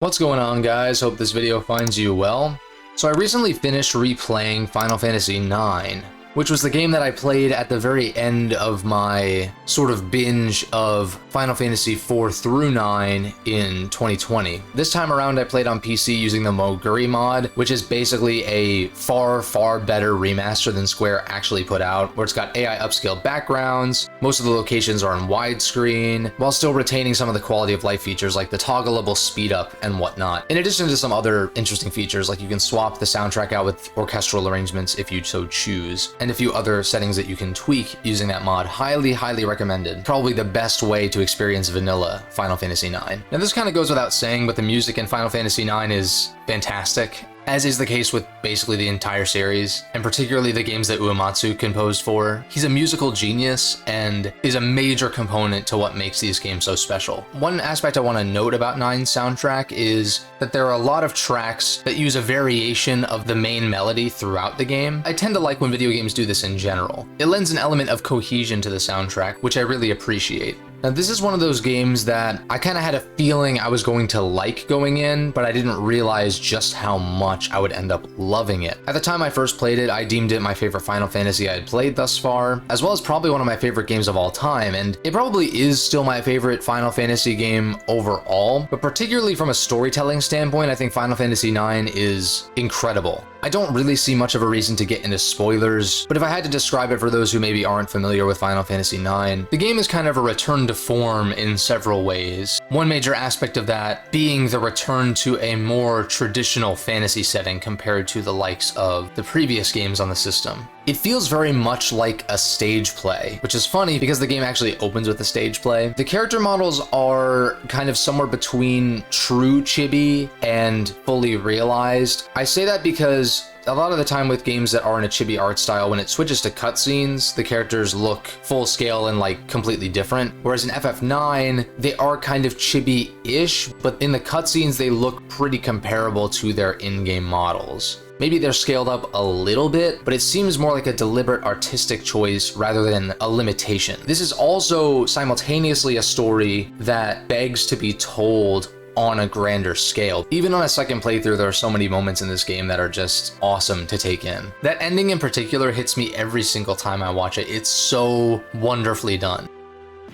What's going on, guys? Hope this video finds you well. So I recently finished replaying Final Fantasy IX, which was the game that I played at the very end of my sort of binge of Final Fantasy IV through 9 in 2020. This time around I played on PC using the Moguri mod, which is basically a far better remaster than Square actually put out, where it's got AI upscaled backgrounds, most of the locations are in widescreen, while still retaining some of the quality of life features like the toggleable speed up and whatnot. In addition to some other interesting features, like you can swap the soundtrack out with orchestral arrangements if you so choose, and a few other settings that you can tweak using that mod. Highly recommended. Probably the best way to experience vanilla Final Fantasy IX. Now this kind of goes without saying, but the music in Final Fantasy IX is fantastic, as is the case with basically the entire series, and particularly the games that Uematsu composed for. He's a musical genius and is a major component to what makes these games so special. One aspect I want to note about Nine's soundtrack is that there are a lot of tracks that use a variation of the main melody throughout the game. I tend to like when video games do this in general. It lends an element of cohesion to the soundtrack, which I really appreciate. Now this is one of those games that I kind of had a feeling I was going to like going in, but I didn't realize just how much I would end up loving it. At the time I first played it, I deemed it my favorite Final Fantasy I had played thus far, as well as probably one of my favorite games of all time, and it probably is still my favorite Final Fantasy game overall, but particularly from a storytelling standpoint, I think Final Fantasy IX is incredible. I don't really see much of a reason to get into spoilers, but if I had to describe it for those who maybe aren't familiar with Final Fantasy IX, the game is kind of a return to form in several ways. One major aspect of that being the return to a more traditional fantasy setting compared to the likes of the previous games on the system. It feels very much like a stage play, which is funny because the game actually opens with a stage play. The character models are kind of somewhere between true chibi and fully realized. I say that because a lot of the time with games that are in a chibi art style, when it switches to cutscenes, the characters look full scale and like completely different. Whereas in FF9, they are kind of chibi-ish, but in the cutscenes, they look pretty comparable to their in-game models. Maybe they're scaled up a little bit, but it seems more like a deliberate artistic choice rather than a limitation. This is also simultaneously a story that begs to be told on a grander scale. Even on a second playthrough, there are so many moments in this game that are just awesome to take in. That ending in particular hits me every single time I watch it. It's so wonderfully done.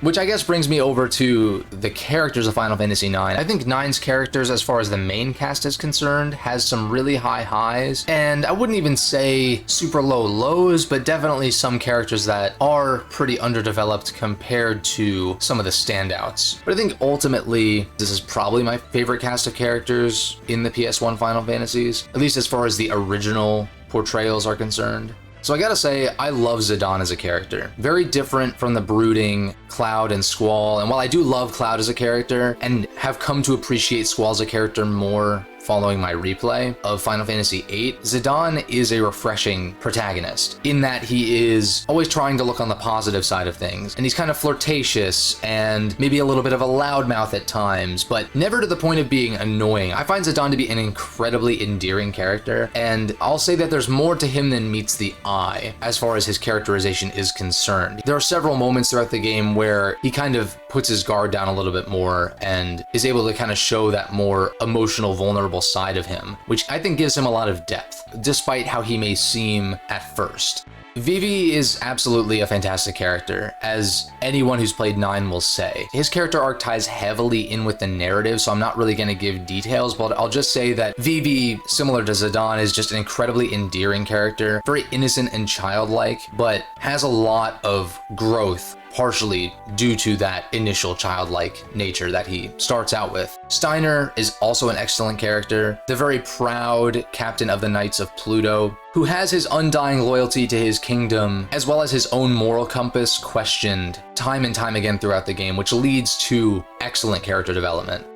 Which I guess brings me over to the characters of Final Fantasy IX. I think IX's characters, as far as the main cast is concerned, has some really high highs, and I wouldn't even say super low lows, but definitely some characters that are pretty underdeveloped compared to some of the standouts. But I think ultimately, this is probably my favorite cast of characters in the PS1 Final Fantasies, at least as far as the original portrayals are concerned. So I gotta say, I love Zidane as a character. Very different from the brooding Cloud and Squall, and while I do love Cloud as a character, and have come to appreciate Squall as a character more following my replay of Final Fantasy VIII, Zidane is a refreshing protagonist in that he is always trying to look on the positive side of things, and he's kind of flirtatious and maybe a little bit of a loudmouth at times, but never to the point of being annoying. I find Zidane to be an incredibly endearing character, and I'll say that there's more to him than meets the eye as far as his characterization is concerned. There are several moments throughout the game where he kind of puts his guard down a little bit more and is able to kind of show that more emotional, vulnerable side of him, which I think gives him a lot of depth, despite how he may seem at first. Vivi is absolutely a fantastic character, as anyone who's played 9 will say. His character arc ties heavily in with the narrative, so I'm not really going to give details, but I'll just say that Vivi, similar to Zidane, is just an incredibly endearing character, very innocent and childlike, but has a lot of growth, partially due to that initial childlike nature that he starts out with. Steiner is also an excellent character, the very proud captain of the Knights of Pluto, who has his undying loyalty to his kingdom, as well as his own moral compass questioned time and time again throughout the game, which leads to excellent character development.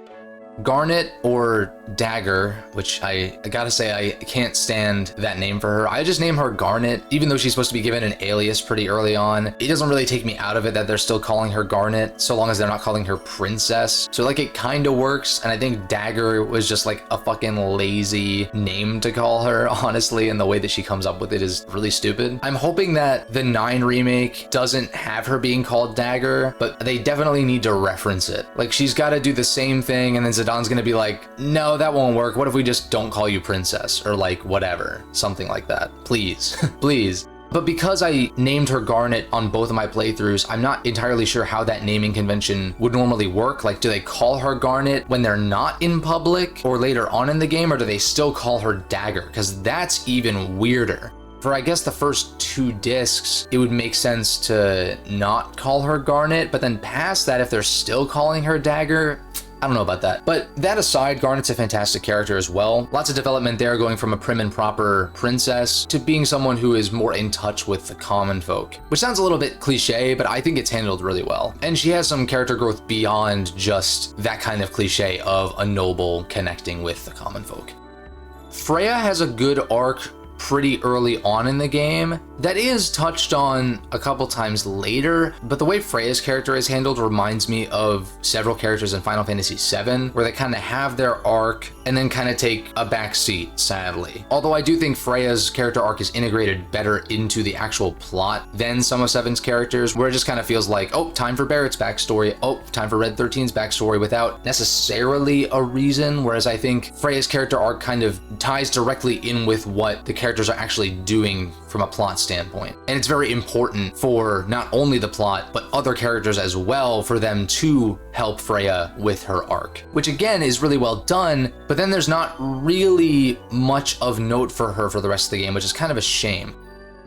Garnet, or Dagger, which I gotta say I can't stand that name for her. I just name her Garnet, even though she's supposed to be given an alias pretty early on. It doesn't really take me out of it that they're still calling her Garnet, so long as they're not calling her Princess. So like it kind of works, and I think Dagger was just like a fucking lazy name to call her, honestly, and the way that she comes up with it is really stupid. I'm hoping that the 9 remake doesn't have her being called Dagger, but they definitely need to reference it. Like she's gotta do the same thing, and then Zidane Zidane's gonna be like, no, that won't work. What if we just don't call you princess? Or like whatever, something like that. Please, please. But because I named her Garnet on both of my playthroughs, I'm not entirely sure how that naming convention would normally work. Like, do they call her Garnet when they're not in public or later on in the game, or do they still call her Dagger? Because that's even weirder. For I guess the first 2 discs, it would make sense to not call her Garnet, but then past that, if they're still calling her Dagger, I don't know about that. But that aside, Garnet's a fantastic character as well. Lots of development there, going from a prim and proper princess to being someone who is more in touch with the common folk, which sounds a little bit cliche, but I think it's handled really well. And she has some character growth beyond just that kind of cliche of a noble connecting with the common folk. Freya has a good arc pretty early on in the game that is touched on a couple times later, but the way Freya's character is handled reminds me of several characters in Final Fantasy VII, where they kind of have their arc and then kind of take a back seat, sadly. Although I do think Freya's character arc is integrated better into the actual plot than some of VII's characters, where it just kind of feels like, oh, time for Barrett's backstory, oh, time for Red 13's backstory, without necessarily a reason, whereas I think Freya's character arc kind of ties directly in with what the characters are actually doing from a plot standpoint. And it's very important for not only the plot, but other characters as well, for them to help Freya with her arc, which again is really well done, but then there's not really much of note for her for the rest of the game, which is kind of a shame.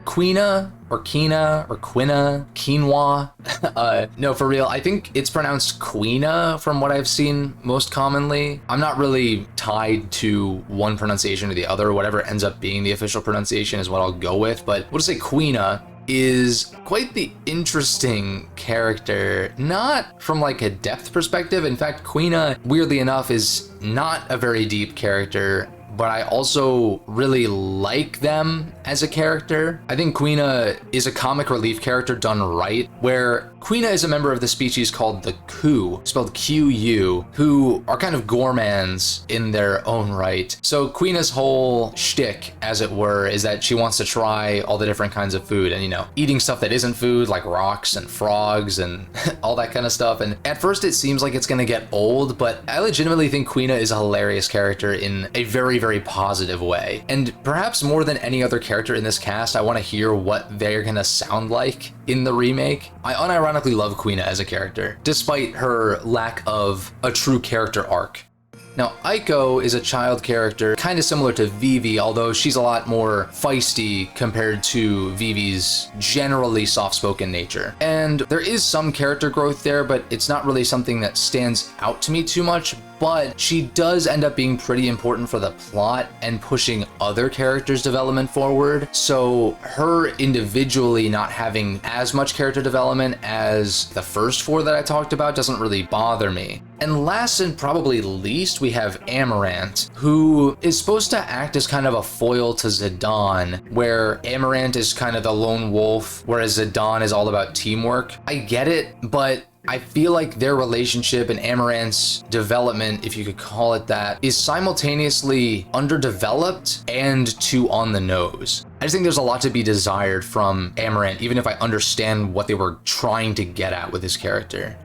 Quina or Kina or Quina, quinoa. No, for real, I think it's pronounced Quina from what I've seen most commonly. I'm not really tied to one pronunciation or the other. Whatever ends up being the official pronunciation is what I'll go with, but we'll just say Quina is quite the interesting character, not from like a depth perspective. In fact, Quina, weirdly enough, is not a very deep character, but I also really like them as a character. I think Quina is a comic relief character done right, where Quina is a member of the species called the Ku, spelled Q-U, who are kind of gourmands in their own right. So Quina's whole shtick, as it were, is that she wants to try all the different kinds of food and, you know, eating stuff that isn't food, like rocks and frogs and all that kind of stuff. And at first it seems like it's gonna get old, but I legitimately think Quina is a hilarious character in a very, very positive way. And perhaps more than any other character in this cast, I want to hear what they're gonna sound like in the remake. I unironically love Quina as a character, despite her lack of a true character arc. Now, Aiko is a child character, kind of similar to Vivi, although she's a lot more feisty compared to Vivi's generally soft-spoken nature. And there is some character growth there, but it's not really something that stands out to me too much. But she does end up being pretty important for the plot and pushing other characters' development forward. So her individually not having as much character development as the first 4 that I talked about doesn't really bother me. And last and probably least, we have Amarant, who is supposed to act as kind of a foil to Zidane, where Amarant is kind of the lone wolf, whereas Zidane is all about teamwork. I get it, but I feel like their relationship and Amarant's development, if you could call it that, is simultaneously underdeveloped and too on the nose. I just think there's a lot to be desired from Amarant, even if I understand what they were trying to get at with his character.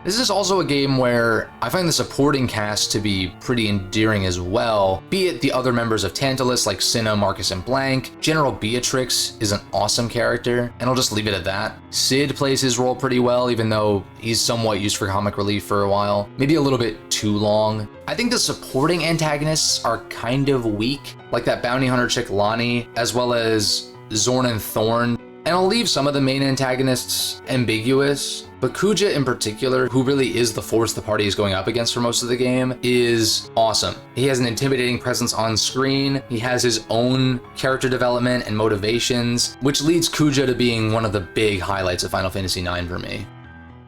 This is also a game where I find the supporting cast to be pretty endearing as well, be it the other members of Tantalus like Cinna, Marcus, and Blank. General Beatrix is an awesome character, and I'll just leave it at that. Cid plays his role pretty well, even though he's somewhat used for comic relief for a while. Maybe a little bit too long. I think the supporting antagonists are kind of weak, like that bounty hunter chick Lonnie, as well as Zorn and Thorn. And I'll leave some of the main antagonists ambiguous, but Kuja in particular, who really is the force the party is going up against for most of the game, is awesome. He has an intimidating presence on screen, he has his own character development and motivations, which leads Kuja to being one of the big highlights of Final Fantasy IX for me.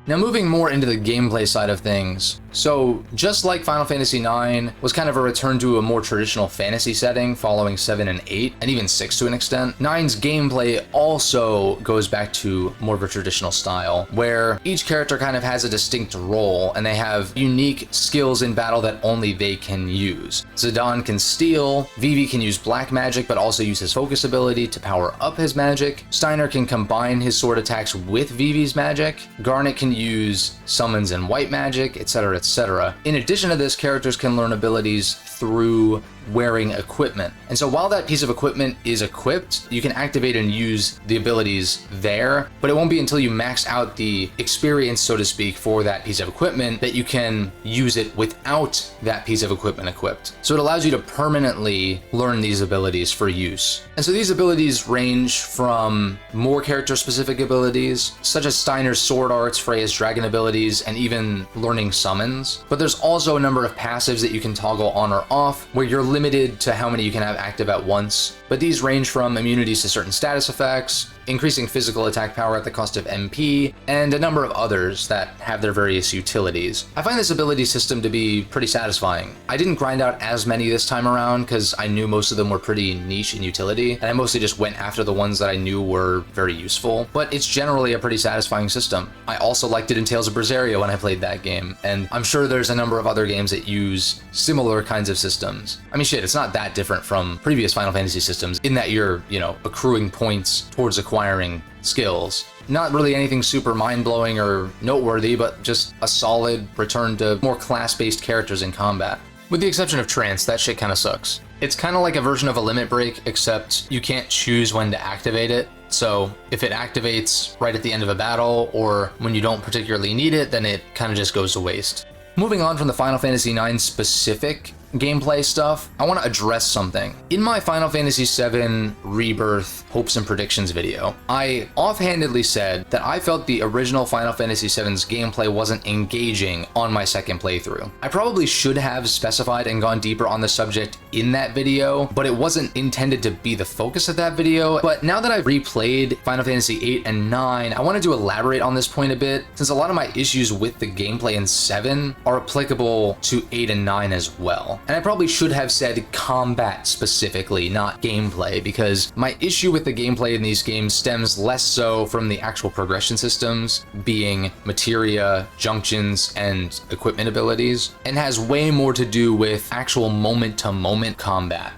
Now moving more into the gameplay side of things, so just like Final Fantasy IX was kind of a return to a more traditional fantasy setting following 7 and 8, and even 6 to an extent, 9's gameplay also goes back to more of a traditional style, where each character kind of has a distinct role, and they have unique skills in battle that only they can use. Zidane can steal, Vivi can use black magic but also use his focus ability to power up his magic, Steiner can combine his sword attacks with Vivi's magic, Garnet can use summons and white magic, etc, etc. In addition to this, characters can learn abilities through wearing equipment. And so while that piece of equipment is equipped, you can activate and use the abilities there, but it won't be until you max out the experience, so to speak, for that piece of equipment that you can use it without that piece of equipment equipped. So it allows you to permanently learn these abilities for use. And so these abilities range from more character-specific abilities, such as Steiner's sword arts, Freya's dragon abilities, and even learning summons. But there's also a number of passives that you can toggle on or off, where you're limited to how many you can have active at once. But these range from immunities to certain status effects, increasing physical attack power at the cost of MP, and a number of others that have their various utilities. I find this ability system to be pretty satisfying. I didn't grind out as many this time around because I knew most of them were pretty niche in utility, and I mostly just went after the ones that I knew were very useful, but it's generally a pretty satisfying system. I also liked it in Tales of Berseria when I played that game, and I'm sure there's a number of other games that use similar kinds of systems. I mean, shit, it's not that different from previous Final Fantasy systems in that you're, accruing points towards acquiring skills. Not really anything super mind-blowing or noteworthy, but just a solid return to more class-based characters in combat. With the exception of Trance, that shit kinda sucks. It's kinda like a version of a limit break, except you can't choose when to activate it. So if it activates right at the end of a battle, or when you don't particularly need it, then it kinda just goes to waste. Moving on from the Final Fantasy IX specific gameplay stuff, I want to address something. In my Final Fantasy VII Rebirth Hopes and Predictions video, I offhandedly said that I felt the original Final Fantasy VII's gameplay wasn't engaging on my second playthrough. I probably should have specified and gone deeper on the subject in that video, but it wasn't intended to be the focus of that video. But now that I've replayed Final Fantasy VIII and IX, I wanted to elaborate on this point a bit, since a lot of my issues with the gameplay in 7 are applicable to 8 and 9 as well. And I probably should have said combat specifically, not gameplay, because my issue with the gameplay in these games stems less so from the actual progression systems, being materia, junctions, and equipment abilities, and has way more to do with actual moment-to-moment combat.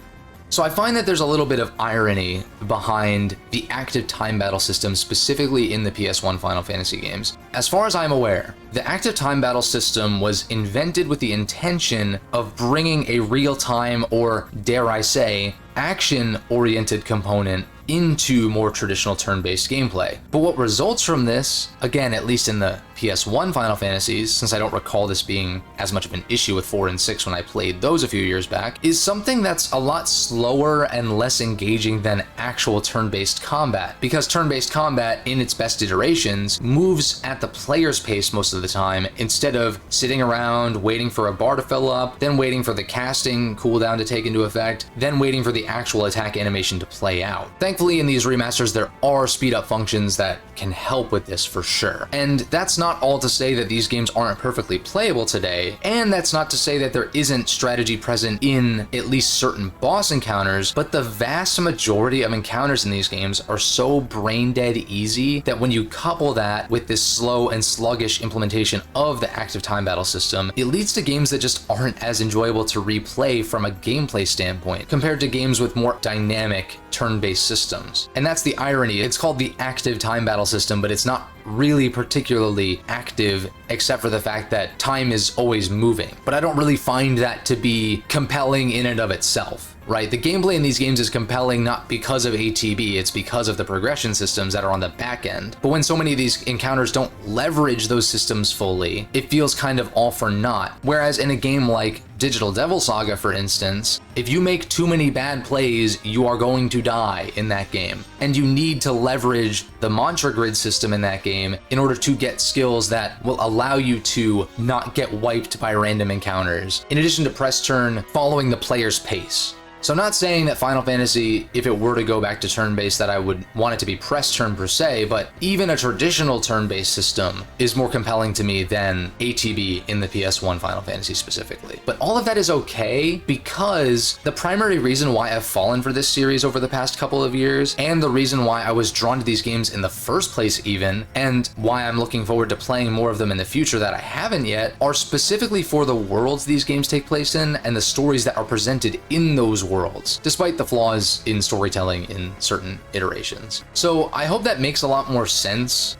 So I find that there's a little bit of irony behind the active time battle system, specifically in the PS1 Final Fantasy games. As far as I'm aware, the active time battle system was invented with the intention of bringing a real-time, or dare I say, action-oriented component into more traditional turn-based gameplay. But what results from this, again, at least in the PS1 Final Fantasies, since I don't recall this being as much of an issue with 4 and 6 when I played those a few years back, is something that's a lot slower and less engaging than actual turn-based combat. Because turn-based combat, in its best iterations, moves at the player's pace most of the time, instead of sitting around waiting for a bar to fill up, then waiting for the casting cooldown to take into effect, then waiting for the actual attack animation to play out. Thankfully, in these remasters, there are speed-up functions that can help with this for sure. And that's not all to say that these games aren't perfectly playable today, and that's not to say that there isn't strategy present in at least certain boss encounters, but the vast majority of encounters in these games are so brain-dead easy that when you couple that with this slow and sluggish implementation of the active time battle system, it leads to games that just aren't as enjoyable to replay from a gameplay standpoint, compared to games with more dynamic turn-based systems. And that's the irony. It's called the active time battle system, but it's not really particularly active, except for the fact that time is always moving. But I don't really find that to be compelling in and of itself, right? The gameplay in these games is compelling not because of ATB, it's because of the progression systems that are on the back end. But when so many of these encounters don't leverage those systems fully, it feels kind of all for naught. Whereas in a game like Digital Devil Saga, for instance, if you make too many bad plays, you are going to die in that game. And you need to leverage the mantra grid system in that game in order to get skills that will allow you to not get wiped by random encounters, in addition to press turn following the player's pace. So I'm not saying that Final Fantasy, if it were to go back to turn-based, that I would want it to be press turn per se, but even a traditional turn-based system is more compelling to me than ATB in the PS1 Final Fantasy specifically. But all of that is okay, because the primary reason why I've fallen for this series over the past couple of years, and the reason why I was drawn to these games in the first place even, and why I'm looking forward to playing more of them in the future that I haven't yet, are specifically for the worlds these games take place in and the stories that are presented in those worlds, despite the flaws in storytelling in certain iterations. So I hope that makes a lot more sense.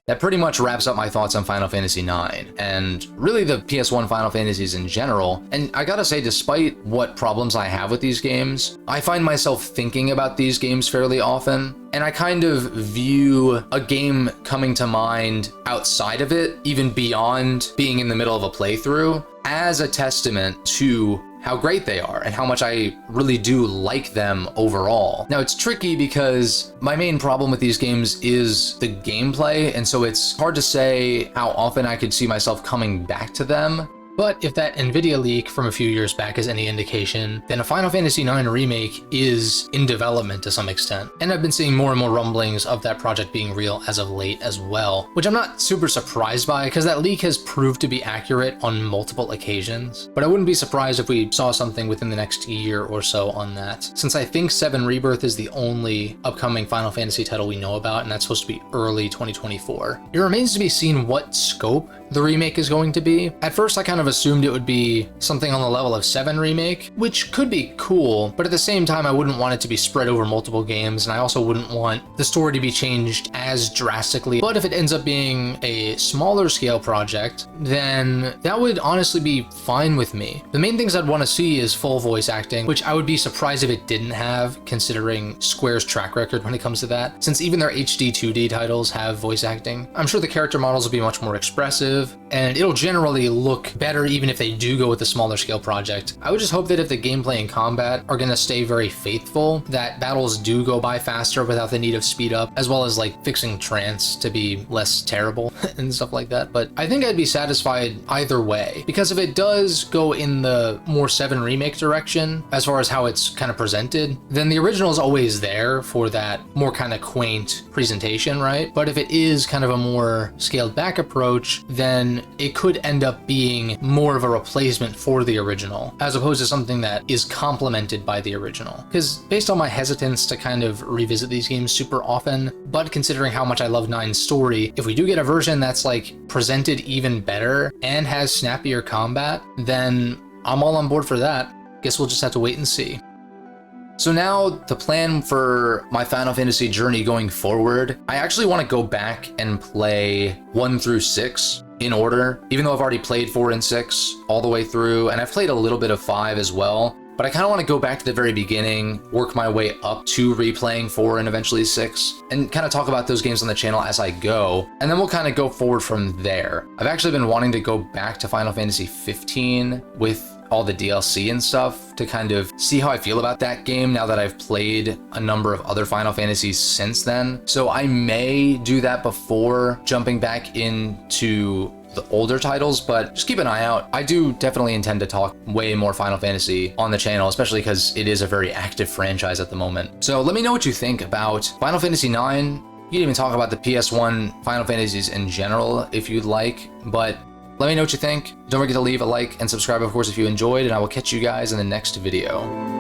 that pretty much wraps up my thoughts on Final Fantasy IX, and really the PS1 Final Fantasies in general. And I gotta say, despite what problems I have with these games, I find myself thinking about these games fairly often, and I kind of view a game coming to mind outside of it, even beyond being in the middle of a playthrough, as a testament to how great they are and how much I really do like them overall. Now, it's tricky because my main problem with these games is the gameplay, and so it's hard to say how often I could see myself coming back to them. But if that Nvidia leak from a few years back is any indication, then a Final Fantasy IX remake is in development to some extent. And I've been seeing more and more rumblings of that project being real as of late as well, which I'm not super surprised by because that leak has proved to be accurate on multiple occasions. But I wouldn't be surprised if we saw something within the next year or so on that, since I think 7 Rebirth is the only upcoming Final Fantasy title we know about, and that's supposed to be early 2024. It remains to be seen what scope the remake is going to be. At first, I kind of assumed it would be something on the level of 7 Remake, which could be cool, but at the same time, I wouldn't want it to be spread over multiple games, and I also wouldn't want the story to be changed as drastically. But if it ends up being a smaller scale project, then that would honestly be fine with me. The main things I'd want to see is full voice acting, which I would be surprised if it didn't have, considering Square's track record when it comes to that, since even their HD 2D titles have voice acting. I'm sure the character models will be much more expressive, and it'll generally look better even if they do go with a smaller scale project. I would just hope that if the gameplay and combat are going to stay very faithful, that battles do go by faster without the need of speed up, as well as like fixing trance to be less terrible and stuff like that. But I think I'd be satisfied either way, because if it does go in the more 7 Remake direction as far as how it's kind of presented, then the original is always there for that more kind of quaint presentation, right? But if it is kind of a more scaled back approach, then it could end up being more of a replacement for the original, as opposed to something that is complemented by the original. Because based on my hesitance to kind of revisit these games super often, but considering how much I love 9's story, if we do get a version that's like presented even better and has snappier combat, then I'm all on board for that. Guess we'll just have to wait and see. So now, the plan for my Final Fantasy journey going forward, I actually want to go back and play 1 through 6 in order, even though I've already played 4 and 6 all the way through, and I've played a little bit of 5 as well. But I kind of want to go back to the very beginning, work my way up to replaying 4 and eventually 6, and kind of talk about those games on the channel as I go, and then we'll kind of go forward from there. I've actually been wanting to go back to Final Fantasy 15 with all the DLC and stuff to kind of see how I feel about that game now that I've played a number of other Final Fantasies since then. So I may do that before jumping back into the older titles, but just keep an eye out. I do definitely intend to talk way more Final Fantasy on the channel, especially because it is a very active franchise at the moment. So let me know what you think about Final Fantasy IX. You can even talk about the PS1 Final Fantasies in general if you'd like, but let me know what you think. Don't forget to leave a like and subscribe, of course, if you enjoyed, and I will catch you guys in the next video.